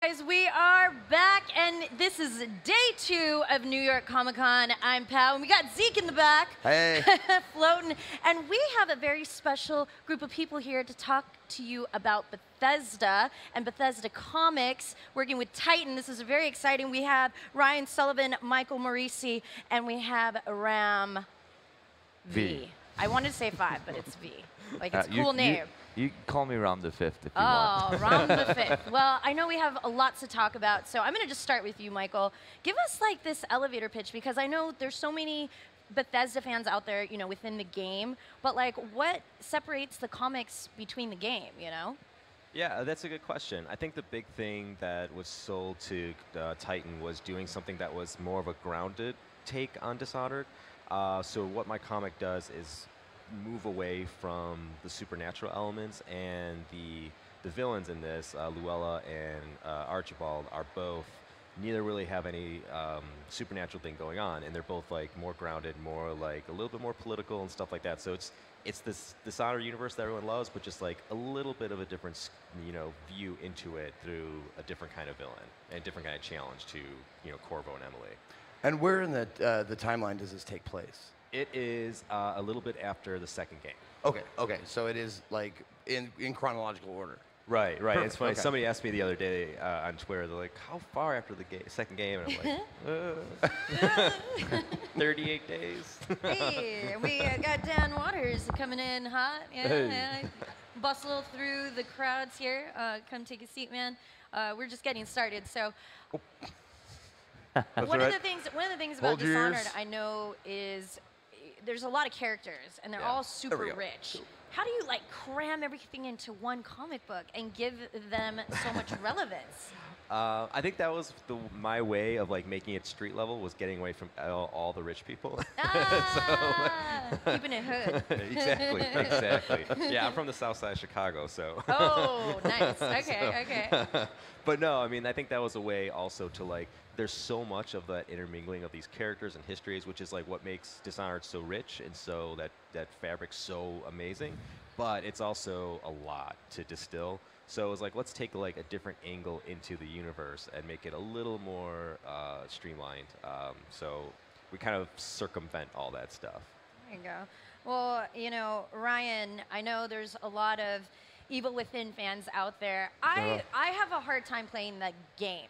Guys, we are back, and this is day 2 of New York Comic Con. I'm Pal, and we got Zeke in the back, hey, floating, and we have a very special group of people here to talk to you about Bethesda and Bethesda Comics, working with Titan. This is very exciting. We have Ryan Sullivan, Michael Morisi, and we have Ram V. I wanted to say 5, but it's V. Like, it's a cool name. You can call me Ram the Fifth if you want. want. Oh, Ram the Fifth. Well, I know we have a lot to talk about, so I'm going to just start with you, Michael. Give us like this elevator pitch, because I know there's so many Bethesda fans out there, you know, within the game. But like, what separates the comics between the game? You know? Yeah, that's a good question. I think the big thing that was sold to Titan was doing something that was more of a grounded take on Dishonored. So what my comic does is move away from the supernatural elements, and the villains in this, Luella and Archibald, are both, neither really have any supernatural thing going on, and they're both like more grounded, more like a little bit more political and stuff like that. So it's this Dishonored universe that everyone loves, but just like a little bit of a different, you know, view into it through a different kind of villain and a different kind of challenge to, you know, Corvo and Emily. And where in the timeline does this take place? It is a little bit after the second game. Okay. So it is like in chronological order. Right. Perfect. It's funny. Okay. Somebody asked me the other day on Twitter, they're like, how far after the second game? And I'm like, 38 days. Hey, we got Dan Waters coming in hot. Yeah. Bustle through the crowds here. Come take a seat, man. We're just getting started, so. One of the things about Dishonored, I know, is there's a lot of characters, and they're all super rich. Cool. How do you like cram everything into one comic book and give them so much relevance? I think that was my way of like making it street level, was getting away from all the rich people. Keeping it hood. Exactly. Yeah, I'm from the south side of Chicago, so. Oh, nice. Okay. But no, I mean, I think that was a way also to like, there's so much of that intermingling of these characters and histories, which is like what makes Dishonored so rich, and so that fabric so amazing. But it's also a lot to distill. So it was like, let's take like a different angle into the universe and make it a little more streamlined. So we kind of circumvent all that stuff. There you go. Well, you know, Ryan, I know there's a lot of Evil Within fans out there. I have a hard time playing the game.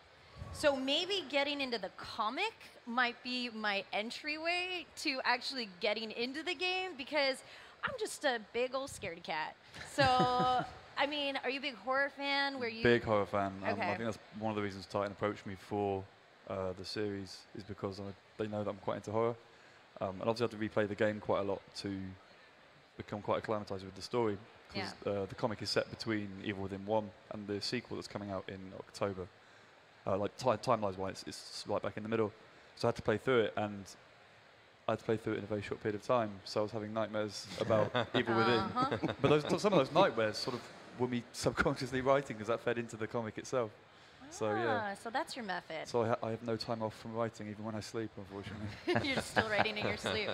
So maybe getting into the comic might be my entryway to actually getting into the game, because I'm just a big old scaredy cat. So, I mean, are you a big horror fan? Big horror fan. Okay. I think that's one of the reasons Titan approached me for the series, is because they know that I'm quite into horror. And obviously I have to replay the game quite a lot to become quite acclimatized with the story, because the comic is set between Evil Within 1 and the sequel that's coming out in October. Like timelines-wise, it's right back in the middle. So I had to play through it, and I had to play through it in a very short period of time. So I was having nightmares about Evil Within. But some of those nightmares sort of were me subconsciously writing, because that fed into the comic itself. So yeah. So that's your method. So I have no time off from writing, even when I sleep, unfortunately. You're still writing in your sleep.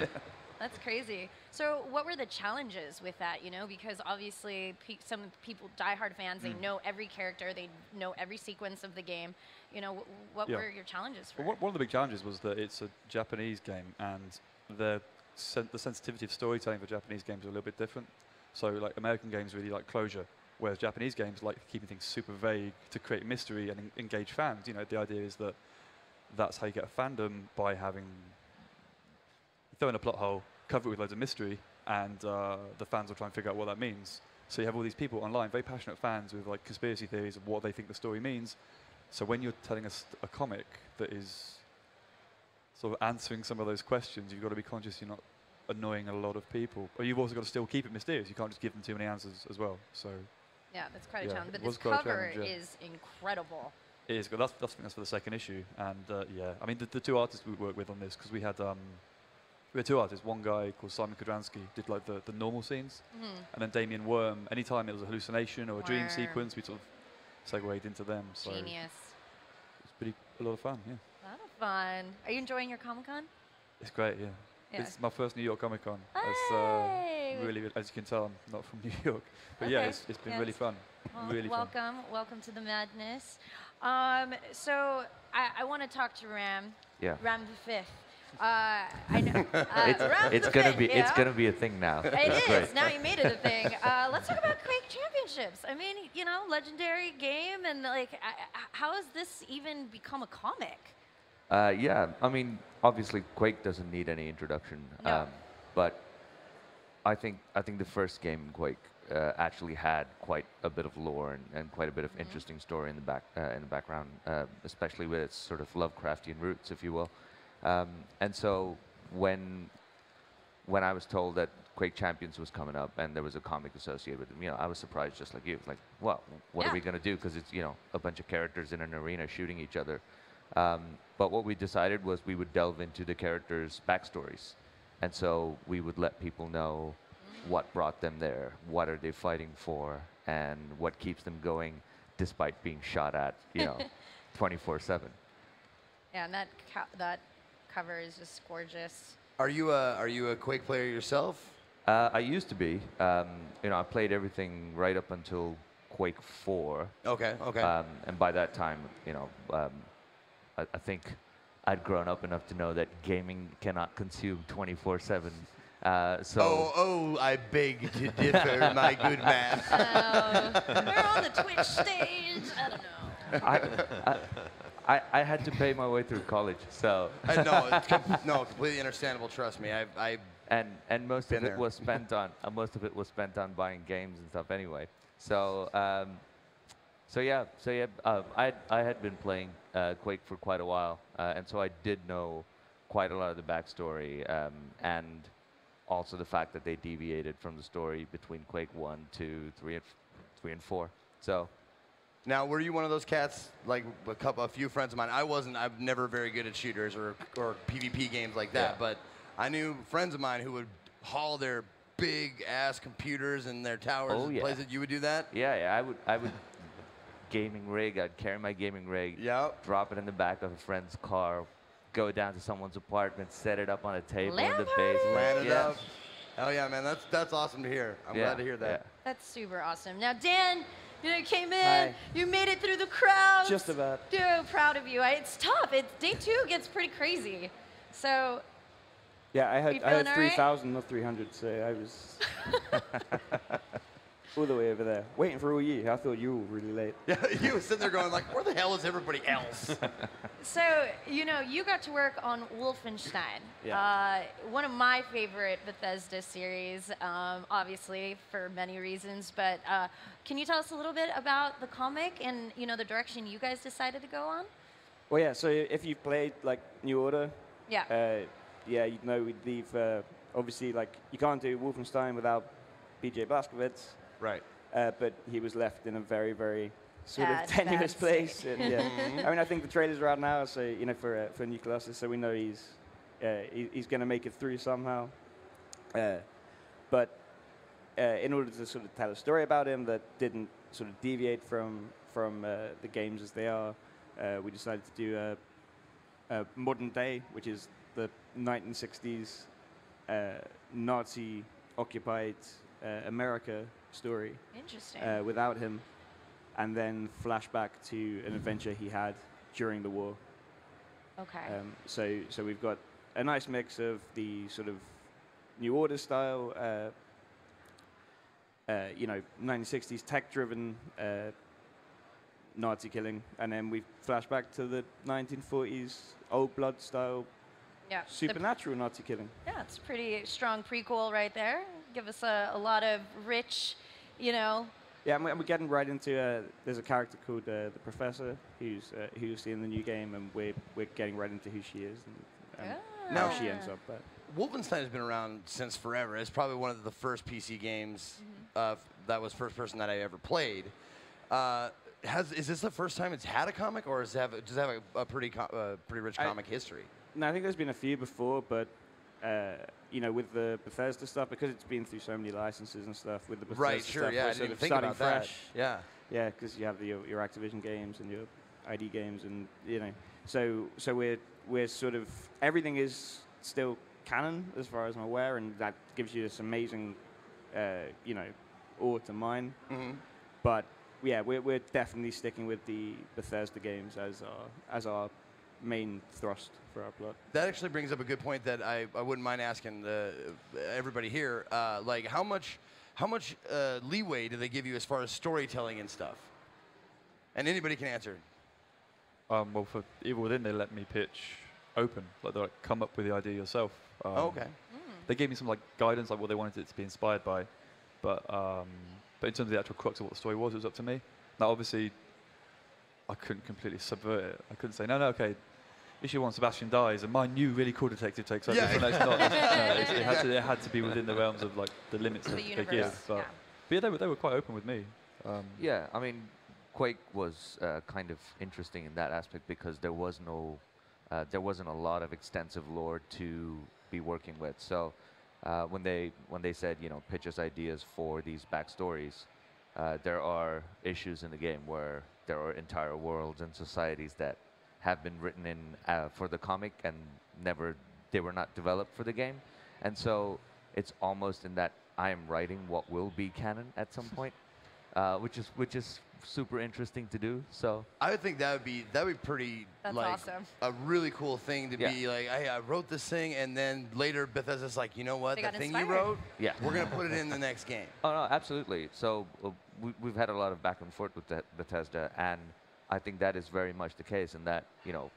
That's crazy. So what were the challenges with that, you know? Because obviously some people, diehard fans, they know every character, they know every sequence of the game. You know, what were your challenges for it? One of the big challenges was that it's a Japanese game, and the sensitivity of storytelling for Japanese games are a little bit different. So like American games really like closure, whereas Japanese games like keeping things super vague to create mystery and engage fans. You know, the idea is that that's how you get a fandom, by having throw in a plot hole, cover it with loads of mystery, and the fans will try and figure out what that means. So you have all these people online, very passionate fans with like conspiracy theories of what they think the story means. So when you're telling us a comic that is sort of answering some of those questions, you've got to be conscious you're not annoying a lot of people. But you've also got to still keep it mysterious. You can't just give them too many answers as well. So yeah, that's quite a challenge. But this cover is incredible. It is good. I think that's for the second issue. And yeah, I mean, the two artists we worked with on this, because we had two artists. One guy called Simon Kudransky did like the normal scenes, and then Damien Worm, anytime it was a hallucination or a dream sequence, we sort of segued into them. So genius. It's a lot of fun, yeah. A lot of fun. Are you enjoying your Comic-Con? It's great, yeah. Yeah. It's my first New York Comic Con. Hey! It's really, as you can tell, I'm not from New York. But yeah, Okay. it's been Yes. really fun. Well, Really fun. welcome to the madness. So I want to talk to Ram. Yeah. Ram the Fifth. I know. Ram It's the gonna Fifth, be yeah? it's gonna be a thing now. It That's is. great. Now you made it a thing. Let's talk about Quake Championships. I mean, you know, legendary game, and like, how has this even become a comic? Yeah, I mean, obviously Quake doesn't need any introduction, No. but I think the first game in Quake actually had quite a bit of lore and quite a bit of interesting story in the background, especially with its sort of Lovecraftian roots, if you will. And so when I was told that Quake Champions was coming up and there was a comic associated with it, you know, I was surprised just like you. Like, well, what are we gonna do? Because it's, you know, a bunch of characters in an arena shooting each other. But what we decided was we would delve into the characters' backstories. And so we would let people know what brought them there, what are they fighting for, and what keeps them going despite being shot at, you know, 24/7. Yeah, and that cover is just gorgeous. Are you a Quake player yourself? I used to be. You know, I played everything right up until Quake 4. Okay. Okay. And by that time, you know, I think I'd grown up enough to know that gaming cannot consume 24/7. So. Oh, I beg to differ, my good man. We're on the Twitch stage. I don't know. I had to pay my way through college, so. No, completely understandable. Trust me. And most of Been it there. was spent on buying games and stuff anyway. So yeah. I had been playing Quake for quite a while, and so I did know quite a lot of the backstory, and also the fact that they deviated from the story between Quake 1, 2, 3, and 4. So. Now, were you one of those cats, like a few friends of mine? I wasn't. I'm never very good at shooters or PvP games like that. Yeah. But I knew friends of mine who would haul their big ass computers and their towers Oh, and yeah. places. You would do that? Yeah, I would gaming rig. I'd carry my gaming rig, Yep. drop it in the back of a friend's car, go down to someone's apartment, set it up on a table Land in the party! basement. Land it yeah. up. Hell yeah, man. That's awesome to hear. I'm glad to hear that. That's super awesome. Now, Dan, you came in. Hi. You made it through the crowd. Just about. Dude, proud of you. It's tough. Day 2 gets pretty crazy. So, Yeah, I You had feeling all right? 3,000, not 300, so I was all the way over there, waiting for all you. I thought you were really late. Yeah, you were sitting there going like, where the hell is everybody else? so you got to work on Wolfenstein. Yeah. One of my favorite Bethesda series, obviously for many reasons. But can you tell us a little bit about the comic and the direction you guys decided to go on? Well, yeah, so if you've played, like, New Order, Yeah. yeah, you know we've obviously, like, you can't do Wolfenstein without B.J. Blazkowicz, Right. but he was left in a very, very sort Bad, of tenuous bad place. state. And, yeah. I mean, I think the trailers are out now, so, for New Colossus, so we know he's going to make it through somehow. But in order to sort of tell a story about him that didn't sort of deviate from the games as they are, we decided to do a modern day, which is the 1960s Nazi-occupied America story Interesting. without him, and then flashback to an adventure he had during the war. Okay. So we've got a nice mix of the sort of New Order style, 1960s tech-driven Nazi killing, and then we flash back to the 1940s old blood style Yeah. supernatural Nazi killing. Yeah, it's a pretty strong prequel right there. Give us a lot of rich, Yeah, and we're getting right into. There's a character called the Professor who's in the new game, and we're getting right into who she is and how she ends up. Wolfenstein has been around since forever. It's probably one of the first PC games that was first person that I ever played. Is this the first time it's had a comic, or does it have a pretty rich comic history? No, I think there's been a few before, but with the Bethesda stuff, because it's been through so many licenses and stuff. With the Bethesda Right, sure, stuff, yeah, we're I sort didn't even of think starting about that. fresh. Yeah. Yeah, because you have your Activision games and your ID games, and so we're sort of everything is still canon as far as I'm aware, and that gives you this amazing, you know, ore to mine. But yeah, we're definitely sticking with the Bethesda games as our main thrust for our plot. That actually brings up a good point that I wouldn't mind asking everybody here. Like, how much leeway do they give you as far as storytelling and stuff? And anybody can answer. Well, for Evil Within, they let me pitch open. Like, they like, come up with the idea yourself. Okay. They gave me some like guidance, like what they wanted it to be inspired by. But in terms of the actual crux of what the story was, it was up to me. Now, obviously, I couldn't completely subvert it. I couldn't say, no, okay, issue 1, Sebastian dies, and my new really cool detective takes over. Yeah. No, it's not. No, it had to be within the realms of like the limits that they give. But yeah, they were quite open with me. Yeah, I mean, Quake was kind of interesting in that aspect because there wasn't a lot of extensive lore to be working with. So when they said, you know, pitch us ideas for these backstories, there are issues in the game where there are entire worlds and societies that have been written in for the comic and they were not developed for the game, and so it's almost in that I am writing what will be canon at some point, which is super interesting to do. So I would think that would be pretty. That's like awesome. a really cool thing to be like, hey, I wrote this thing, and then later Bethesda's like, you know what, They that got thing inspired. you wrote, yeah, we're gonna put it in the next game. Oh no, absolutely. So we've had a lot of back and forth with Bethesda, and I think that is very much the case. In that, you know,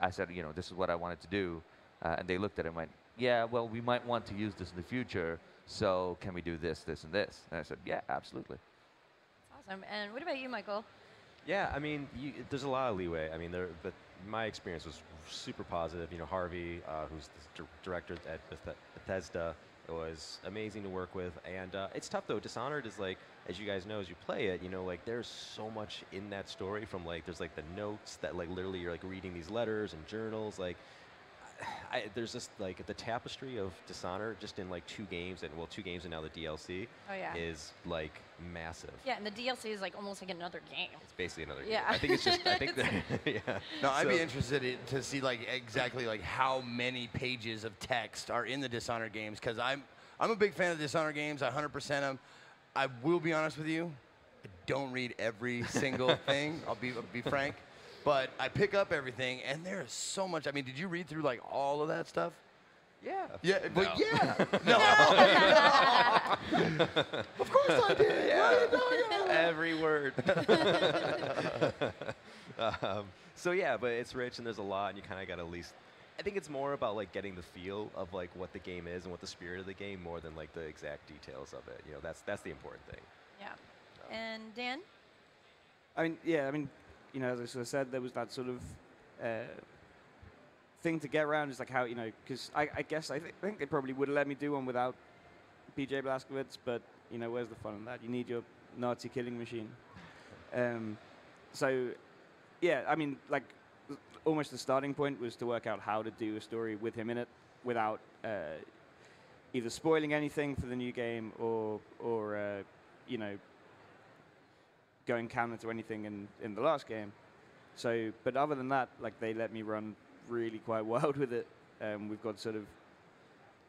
I said, you know, this is what I wanted to do, and they looked at it and went, yeah, well, we might want to use this in the future. So can we do this, this, and this? And I said, yeah, absolutely. That's awesome. And what about you, Michael? Yeah, I mean, there's a lot of leeway. I mean, but my experience was super positive. You know, Harvey, who's the director at Bethesda, was amazing to work with. And it's tough, though. Dishonored is like, as you guys know, as you play it, you know, like there's so much in that story from like, there's like the notes that like literally you're like reading these letters and journals. Like, there's just like the tapestry of Dishonored just in like 2 games, and well, 2 games and now the DLC is like massive. Yeah, and the DLC is like almost like another game. It's basically another game. Yeah. I think it's just, I think that, yeah. No, I'd be interested to see like exactly like how many pages of text are in the Dishonored games, because I'm a big fan of the Dishonored games. I 100% them. I will be honest with you, I don't read every single thing. I'll be frank. But I pick up everything, and there is so much. I mean, did you read through like all of that stuff? Yeah. Yeah, No. but yeah. No. Of course I did. Yeah. Every word. So yeah, but it's rich and there's a lot, and you kind of got to at least. I think it's more about like getting the feel of like what the game is and what the spirit of the game more than like the exact details of it. You know, that's the important thing. Yeah. And Dan? I mean, yeah, I mean, you know, as I sort of said, there was that sort of thing to get around, is like how, you know, because I think they probably would have let me do one without PJ Blazkowicz, but, you know, where's the fun in that? You need your Nazi killing machine. So, yeah, I mean, like, almost the starting point was to work out how to do a story with him in it without either spoiling anything for the new game or you know, going counter to anything in the last game. So, but other than that, like, they let me run really quite wild with it. We've got sort of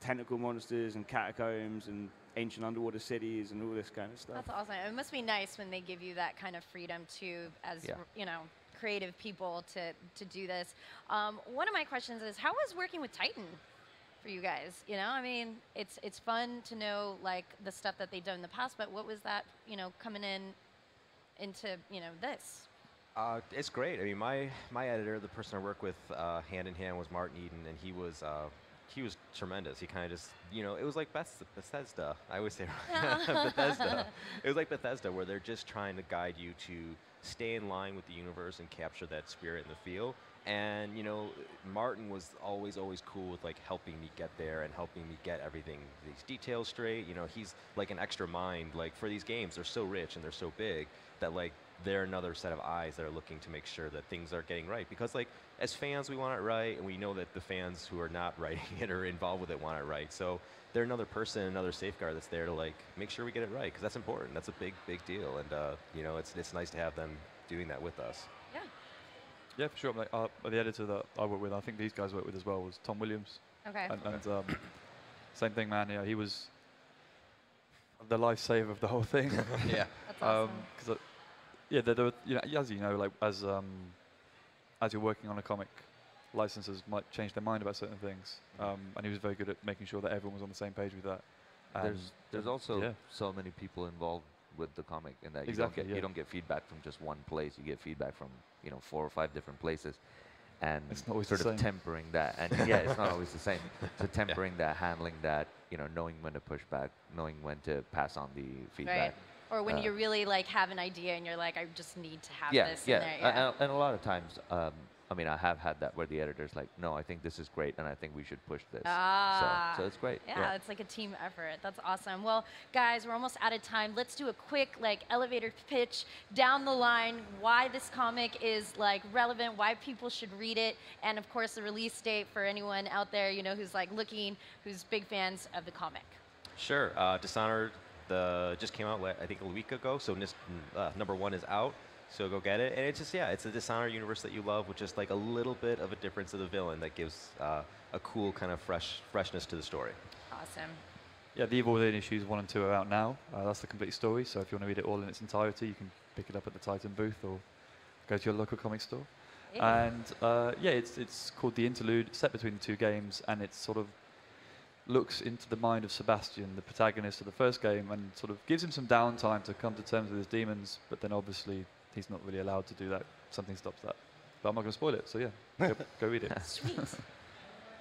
tentacle monsters and catacombs and ancient underwater cities and all this kind of stuff. That's awesome. It must be nice when they give you that kind of freedom too, as you know, creative people to do this. One of my questions is, how was working with Titan for you guys? You know, I mean, it's fun to know like the stuff that they've done in the past, but what was that, you know, coming into, you know, this? It's great. I mean, my editor, the person I work with hand in hand, was Martin Eden, and he was tremendous. He kind of just, you know, it was like Bethesda. I always say Bethesda. It was like Bethesda, where they're just trying to guide you to stay in line with the universe and capture that spirit and the feel. And, you know, Martin was always cool with, like, helping me get there and helping me get everything, these details straight. You know, he's like an extra mind. Like, for these games, they're so rich and they're so big that, like, they're another set of eyes that are looking to make sure that things are getting right. Because, like, as fans, we want it right, and we know that the fans who are not writing it or involved with it want it right. So they're another person, another safeguard that's there to, like, make sure we get it right, because that's important. That's a big deal. And, you know, it's nice to have them doing that with us. Yeah. Yeah, for sure. Like, the editor that I work with, I think these guys work with as well, was Tom Williams. Okay. And same thing, man. Yeah, he was the lifesaver of the whole thing. Yeah. That's awesome. Because yeah, there were, you know, as you know, like as you're working on a comic, licensors might change their mind about certain things, and he was very good at making sure that everyone was on the same page with that. There's also yeah. so many people involved with the comic in that Exactly, you don't get feedback from just one place. You get feedback from 4 or 5 different places, and It's not always sort the of same. tempering that. And yeah, it's not always the same. So tempering that, handling that, knowing when to push back, knowing when to pass on the feedback. Right. Or when you really like have an idea and you're like, I just need to have Yeah, this yeah. in there. Yeah. And a lot of times, I mean, I have had that where the editor's like, no, I think this is great, and I think we should push this. Ah. So it's great. Yeah, it's like a team effort. That's awesome. Well, guys, we're almost out of time. Let's do a quick elevator pitch down the line why this comic is relevant, why people should read it, and of course the release date for anyone out there who's looking, who's big fans of the comic. Sure. Dishonored just came out I think a week ago, so number 1 is out. So go get it, and it's just it's a Dishonored universe that you love, with just a little bit of a difference of the villain that gives a cool kind of freshness to the story. Awesome. Yeah, the Evil Within issues 1 and 2 are out now. That's the complete story. So if you want to read it all in its entirety, you can pick it up at the Titan booth or go to your local comic store. Yeah. And yeah, it's called The Interlude, set between the 2 games, and it sort of looks into the mind of Sebastian, the protagonist of the first game, and sort of gives him some downtime to come to terms with his demons. But then obviously he's not really allowed to do that. Something stops that. But I'm not going to spoil it. So yeah, go read it. Sweet.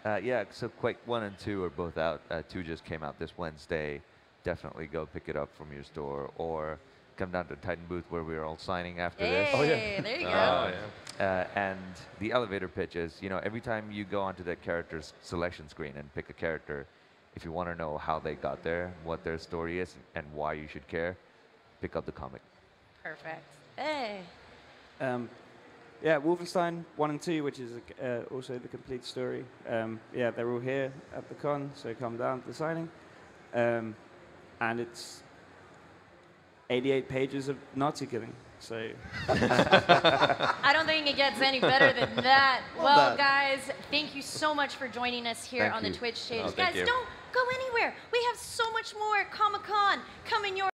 Yeah, so Quake 1 and 2 are both out. 2 just came out this Wednesday. Definitely go pick it up from your store, or come down to Titan booth where we're all signing after this. Oh, yeah. There you go. Oh, yeah. And the elevator pitch is, every time you go onto that character's selection screen and pick a character, if you want to know how they got there, what their story is, and why you should care, pick up the comic. Perfect. Hey. Yeah, Wolfenstein 1 and 2, which is also the complete story. Yeah, they're all here at the con, so come down to the signing. And it's 88 pages of Nazi killing. So I don't think it gets any better than that. Well, done. guys, thank you so much for joining us here Thank on the you. Twitch stage. Oh, thank Guys, you. don't go anywhere. We have so much more Comic-Con coming your